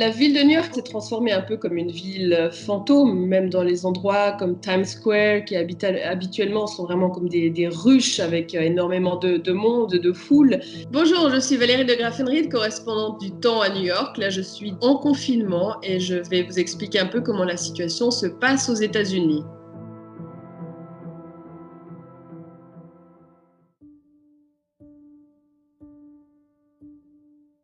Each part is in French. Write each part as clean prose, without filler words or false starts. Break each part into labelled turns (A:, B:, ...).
A: La ville de New York s'est transformée un peu comme une ville fantôme, même dans les endroits comme Times Square, qui habituellement sont vraiment comme des ruches avec énormément de monde, de foule. Bonjour, je suis Valérie de Graffenried, correspondante du Temps à New York. Là, je suis en confinement et je vais vous expliquer un peu comment la situation se passe aux États-Unis.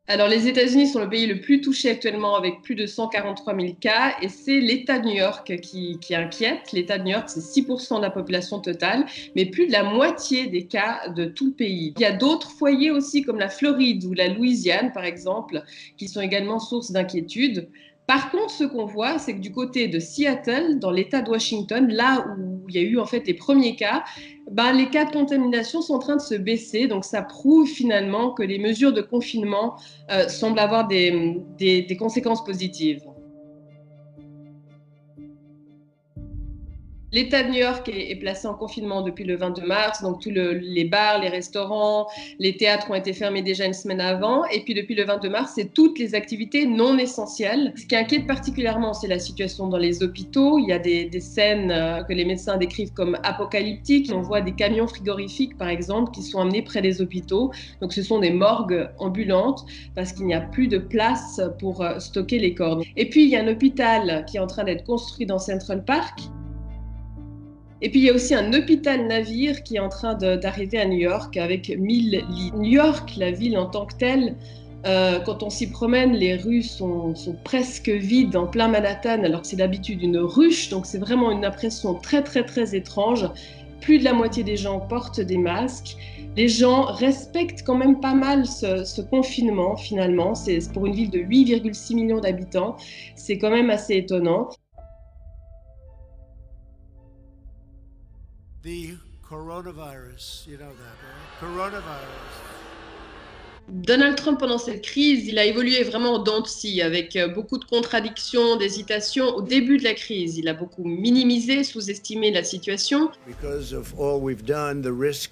A: Alors, les États-Unis sont le pays le plus touché actuellement avec plus de 143 000 cas et c'est l'État de New York qui inquiète. L'État de New York, c'est 6% de la population totale, mais plus de la moitié des cas de tout le pays. Il y a d'autres foyers aussi comme la Floride ou la Louisiane, par exemple, qui sont également source d'inquiétude. Par contre, ce qu'on voit, c'est que du côté de Seattle, dans l'État de Washington, là où il y a eu en fait les premiers cas, les cas de contamination sont en train de se baisser. Donc, ça prouve finalement que les mesures de confinement semblent avoir des conséquences positives. L'État de New York est placé en confinement depuis le 22 mars, donc tous les bars, les restaurants, les théâtres ont été fermés déjà une semaine avant. Et puis depuis le 22 mars, c'est toutes les activités non essentielles. Ce qui inquiète particulièrement, c'est la situation dans les hôpitaux. Il y a des scènes que les médecins décrivent comme apocalyptiques. On voit des camions frigorifiques, par exemple, qui sont amenés près des hôpitaux. Donc ce sont des morgues ambulantes parce qu'il n'y a plus de place pour stocker les corps. Et puis il y a un hôpital qui est en train d'être construit dans Central Park. Et puis il y a aussi un hôpital navire qui est en train d'arriver à New York avec 1000 lits. New York, la ville en tant que telle, quand on s'y promène, les rues sont presque vides en plein Manhattan, alors que c'est d'habitude une ruche, donc c'est vraiment une impression très très très étrange. Plus de la moitié des gens portent des masques. Les gens respectent quand même pas mal ce confinement finalement. C'est pour une ville de 8,6 millions d'habitants, c'est quand même assez étonnant.
B: The coronavirus, you know that, right? Coronavirus.
A: Donald Trump, pendant cette crise, il a évolué vraiment en dents de scie, avec beaucoup de contradictions, d'hésitations. Au début de la crise, il a beaucoup minimisé, sous-estimé la situation.
B: Because of all we've done, the risk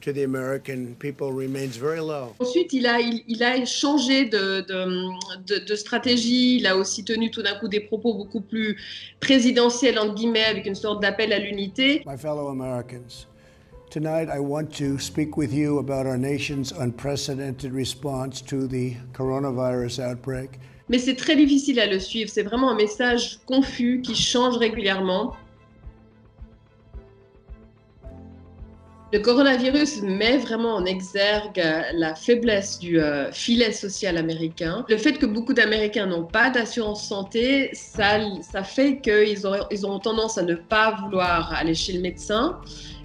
B: to the American people remains very low.
A: Ensuite, il a changé de stratégie. Il a aussi tenu tout d'un coup des propos beaucoup plus présidentiels, entre guillemets, avec une sorte d'appel à l'unité.
B: My fellow Americans, tonight I want to speak with you about our nation's unprecedented response to the coronavirus outbreak.
A: Mais c'est très difficile à le suivre. C'est vraiment un message confus qui change régulièrement. Le coronavirus met vraiment en exergue la faiblesse du filet social américain. Le fait que beaucoup d'Américains n'ont pas d'assurance santé, ça fait qu'ils auront tendance à ne pas vouloir aller chez le médecin.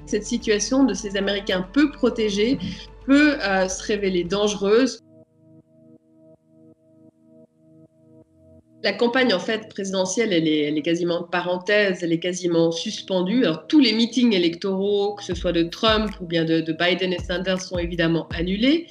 A: Cette situation de ces Américains peu protégés peut se révéler dangereuse. La campagne en fait présidentielle, elle est quasiment de parenthèse, elle est quasiment suspendue. Alors tous les meetings électoraux, que ce soit de Trump ou bien de Biden et Sanders, sont évidemment annulés.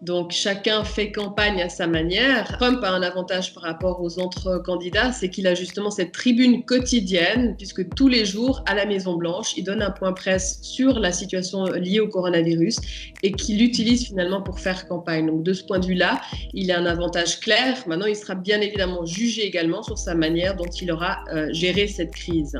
A: Donc chacun fait campagne à sa manière. Trump a un avantage par rapport aux autres candidats, c'est qu'il a justement cette tribune quotidienne, puisque tous les jours à la Maison-Blanche, il donne un point presse sur la situation liée au coronavirus et qu'il utilise finalement pour faire campagne. Donc de ce point de vue-là, il a un avantage clair. Maintenant, il sera bien évidemment jugé également sur sa manière dont il aura géré cette crise.